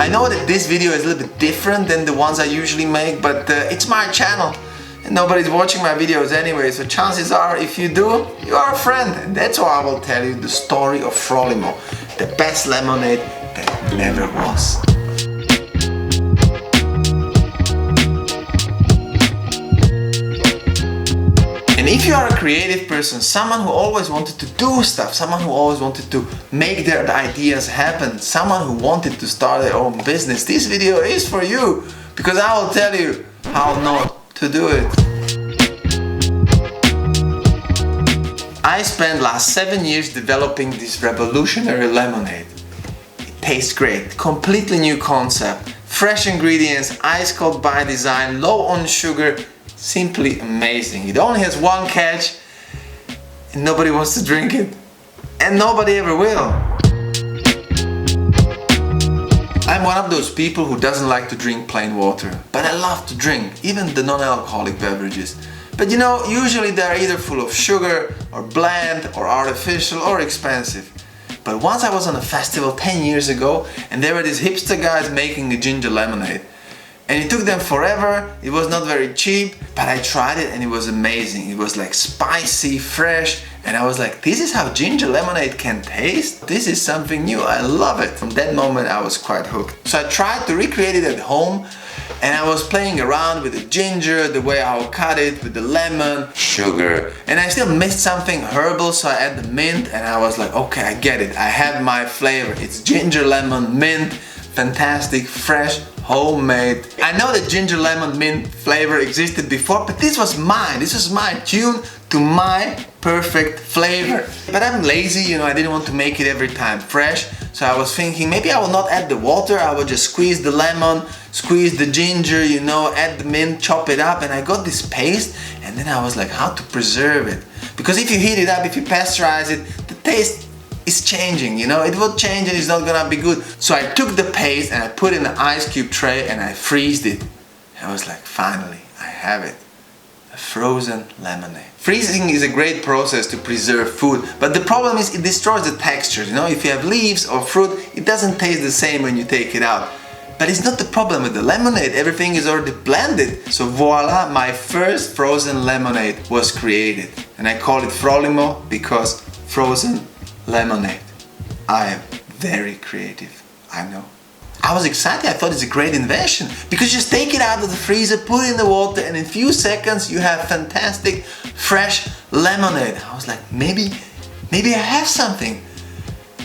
I know that this video is a little bit different than the ones I usually make, but it's my channel and nobody's watching my videos anyway, so chances are if you do, you are a friend. And that's why I will tell you the story of Frolimo, the best lemonade that never was. And if you are a creative person, someone who always wanted to do stuff, someone who always wanted to make their ideas happen, someone who wanted to start their own business, this video is for you, because I will tell you how not to do it. I spent last 7 years developing this revolutionary lemonade. It tastes great, completely new concept, fresh ingredients, ice cold by design, low on sugar, simply amazing. It only has one catch and nobody wants to drink it. And nobody ever will. I'm one of those people who doesn't like to drink plain water, but I love to drink, even the non-alcoholic beverages. But you know, usually they're either full of sugar, or bland, or artificial, or expensive. But once I was on a festival 10 years ago, and there were these hipster guys making a ginger lemonade. And it took them forever, it was not very cheap, but I tried it and it was amazing. It was like spicy, fresh, and I was like, this is how ginger lemonade can taste? This is something new, I love it. From that moment I was quite hooked. So I tried to recreate it at home, and I was playing around with the ginger, the way I would cut it, with the lemon, sugar, and I still missed something herbal, so I added the mint, and I was like, okay, I get it, I have my flavor. It's ginger, lemon, mint, fantastic, fresh, homemade. I know that ginger lemon mint flavor existed before, but this was mine. This was my tune to my perfect flavor. But I'm lazy, you know, I didn't want to make it every time fresh. So I was thinking maybe I will not add the water, I will just squeeze the lemon, squeeze the ginger, you know, add the mint, chop it up, and I got this paste. And then I was like, how to preserve it? Because if you heat it up, if you pasteurize it, the taste is changing, you know, it will change and it's not gonna be good. So I took the paste and I put it in an ice cube tray and I freezed it. I was like, finally, I have it. A frozen lemonade. Freezing is a great process to preserve food, but the problem is it destroys the texture. You know, if you have leaves or fruit, it doesn't taste the same when you take it out. But it's not the problem with the lemonade, everything is already blended. So voila, my first frozen lemonade was created. And I call it Frolimo because frozen lemonade. I am very creative, I know. I was excited, I thought it's a great invention because you just take it out of the freezer, put it in the water, and in a few seconds you have fantastic fresh lemonade. I was like, maybe I have something.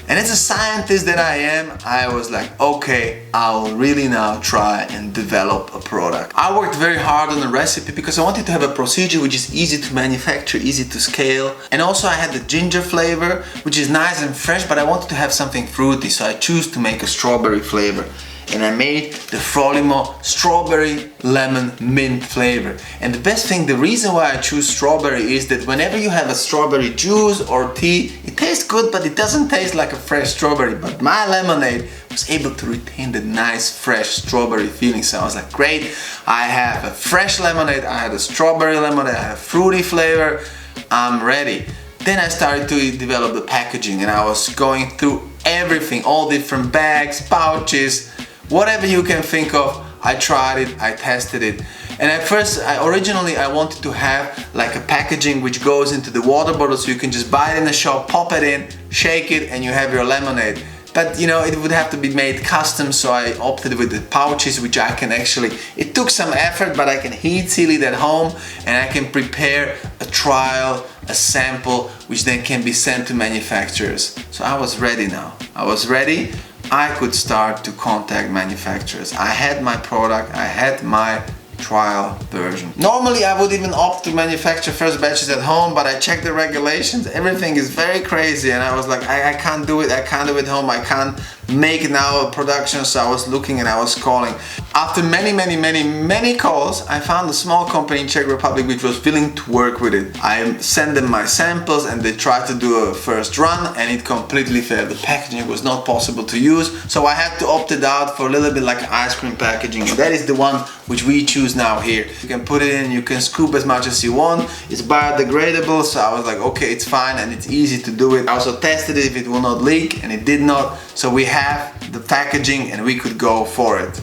And as a scientist that I am, I was like, okay, I'll really now try and develop a product. I worked very hard on the recipe because I wanted to have a procedure which is easy to manufacture, easy to scale. And also I had the ginger flavor, which is nice and fresh, but I wanted to have something fruity, so I chose to make a strawberry flavor. And I made the Frolimo strawberry lemon mint flavor. And the best thing, the reason why I choose strawberry is that whenever you have a strawberry juice or tea, it tastes good, but it doesn't taste like a fresh strawberry. But my lemonade was able to retain the nice fresh strawberry feeling. So I was like, great, I have a fresh lemonade, I have a strawberry lemonade, I have fruity flavor, I'm ready. Then I started to develop the packaging and I was going through everything, all different bags, pouches, whatever you can think of. I tried it, I tested it. And at first, originally I wanted to have like a packaging which goes into the water bottle so you can just buy it in the shop, pop it in, shake it, and you have your lemonade. But you know, it would have to be made custom, so I opted with the pouches, which I can actually, it took some effort, but I can heat seal it at home and I can prepare a trial, a sample, which then can be sent to manufacturers. So I was ready now. I was ready. I could start to contact manufacturers. I had my product, I had my trial version. Normally I would even opt to manufacture first batches at home, but I checked the regulations, everything is very crazy, and I was like, I can't do it, I can't do it at home, I can't make now a production. So I was looking and I was calling. After many calls, I found a small company in Czech Republic which was willing to work with it. I sent them my samples and they tried to do a first run and it completely failed. The packaging was not possible to use, so I had to opt it out for a little bit like ice cream packaging. And that is the one which we choose now here. You can put it in, you can scoop as much as you want. It's biodegradable, so I was like, okay, it's fine and it's easy to do it. I also tested it if it will not leak, and it did not. So we had half the packaging and we could go for it.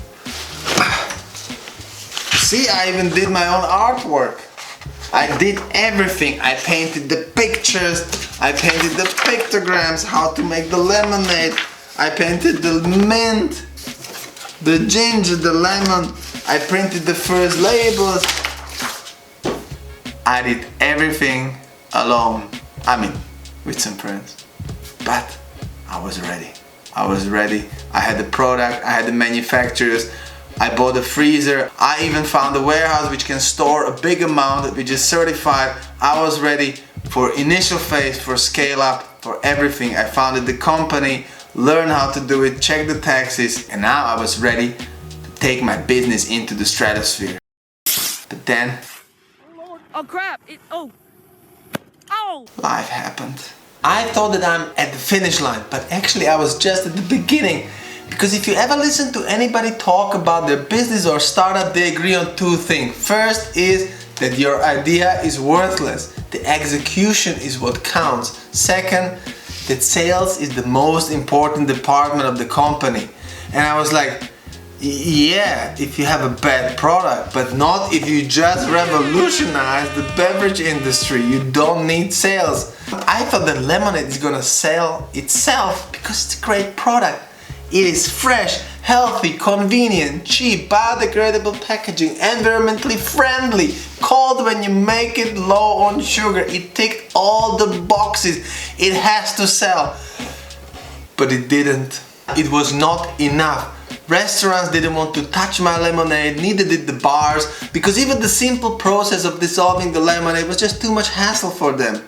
See, I even did my own artwork. I did everything. I painted the pictures, I painted the pictograms, how to make the lemonade, I painted the mint, the ginger, the lemon, I printed the first labels. I did everything alone. I mean, with some friends. But I was ready. I was ready. I had the product, I had the manufacturers, I bought a freezer, I even found a warehouse which can store a big amount, which is certified. I was ready for initial phase, for scale up, for everything. I founded the company, learned how to do it, checked the taxes, and now I was ready to take my business into the stratosphere. But then... Oh crap! Life happened. I thought that I'm at the finish line, but actually I was just at the beginning. Because if you ever listen to anybody talk about their business or startup, they agree on two things. First is that your idea is worthless. The execution is what counts. Second, that sales is the most important department of the company. And I was like, yeah, if you have a bad product, but not if you just revolutionize the beverage industry. You don't need sales. I thought that lemonade is gonna sell itself because it's a great product. It is fresh, healthy, convenient, cheap, biodegradable packaging, environmentally friendly, cold when you make it, low on sugar. It ticked all the boxes. It has to sell. But it didn't. It was not enough. Restaurants didn't want to touch my lemonade, neither did the bars, because even the simple process of dissolving the lemonade was just too much hassle for them.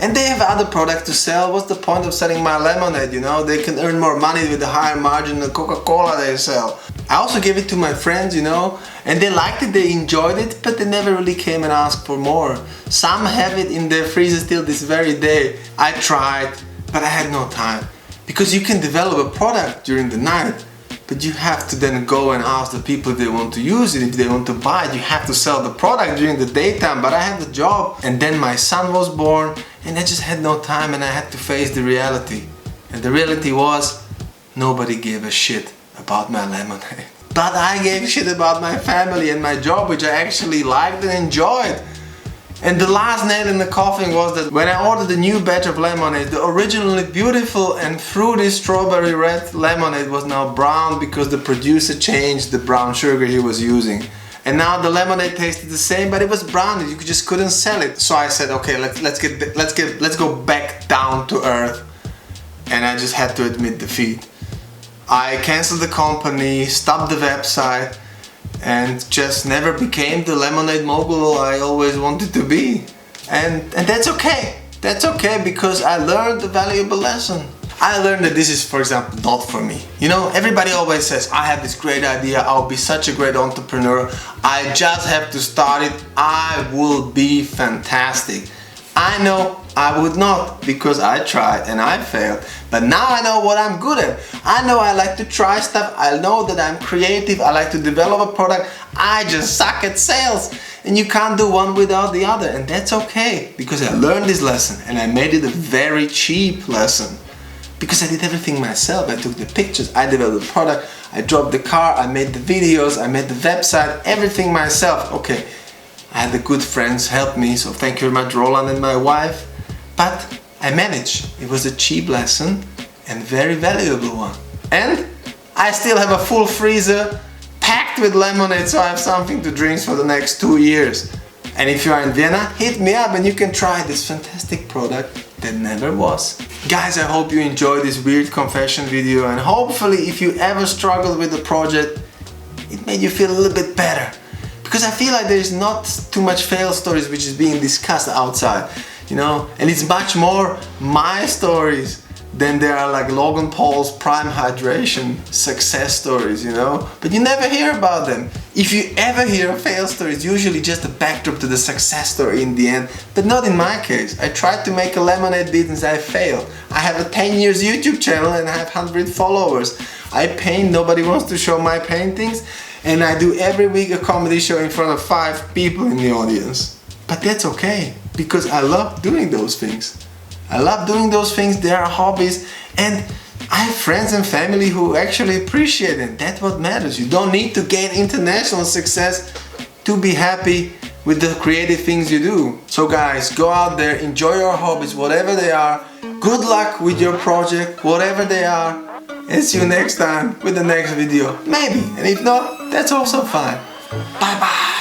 And they have other products to sell. What's the point of selling my lemonade, you know? They can earn more money with a higher margin than Coca-Cola they sell. I also gave it to my friends, you know, and they liked it, they enjoyed it, but they never really came and asked for more. Some have it in their freezer still this very day. I tried, but I had no time. Because you can develop a product during the night, but you have to then go and ask the people if they want to use it, if they want to buy it. You have to sell the product during the daytime, but I had the job. And then my son was born, and I just had no time, and I had to face the reality. And the reality was, nobody gave a shit about my lemonade. But I gave a shit about my family and my job, which I actually liked and enjoyed. And the last nail in the coffin was that when I ordered the new batch of lemonade, the originally beautiful and fruity strawberry red lemonade was now brown because the producer changed the brown sugar he was using. And now the lemonade tasted the same, but it was brown. You just couldn't sell it. So I said, okay, let's go back down to earth. And I just had to admit defeat. I canceled the company, stopped the website, and just never became the lemonade mogul I always wanted to be. And that's okay. That's okay, because I learned a valuable lesson. I learned that this is, for example, not for me. You know, everybody always says, I have this great idea, I'll be such a great entrepreneur, I just have to start it, I will be fantastic. I know I would not, because I tried and I failed. But now I know what I'm good at. I know I like to try stuff. I know that I'm creative. I like to develop a product. I just suck at sales. And you can't do one without the other. And that's okay, because I learned this lesson and I made it a very cheap lesson. Because I did everything myself. I took the pictures, I developed the product, I drove the car, I made the videos, I made the website, everything myself. Okay. I had the good friends help me, so thank you very much, Roland and my wife. But I managed. It was a cheap lesson and very valuable one. And I still have a full freezer packed with lemonade, so I have something to drink for the next 2 years. And if you are in Vienna, hit me up and you can try this fantastic product that never was. Guys, I hope you enjoyed this weird confession video, and hopefully if you ever struggled with the project, it made you feel a little bit better. Because I feel like there's not too much fail stories which is being discussed outside, you know, and it's much more my stories than there are like Logan Paul's prime hydration success stories, you know, but you never hear about them. If you ever hear a fail story, it's usually just a backdrop to the success story in the end, but not in my case. I tried to make a lemonade business, I failed. I have a 10 years YouTube channel and I have 100 followers. I paint, nobody wants to show my paintings. And I do every week a comedy show in front of 5 people in the audience. But that's okay, because I love doing those things. I love doing those things, they are hobbies, and I have friends and family who actually appreciate it. That's what matters. You don't need to gain international success to be happy with the creative things you do. So guys, go out there, enjoy your hobbies, whatever they are. Good luck with your project, whatever they are. And see you next time with the next video. Maybe. And if not, that's also fine. Bye bye.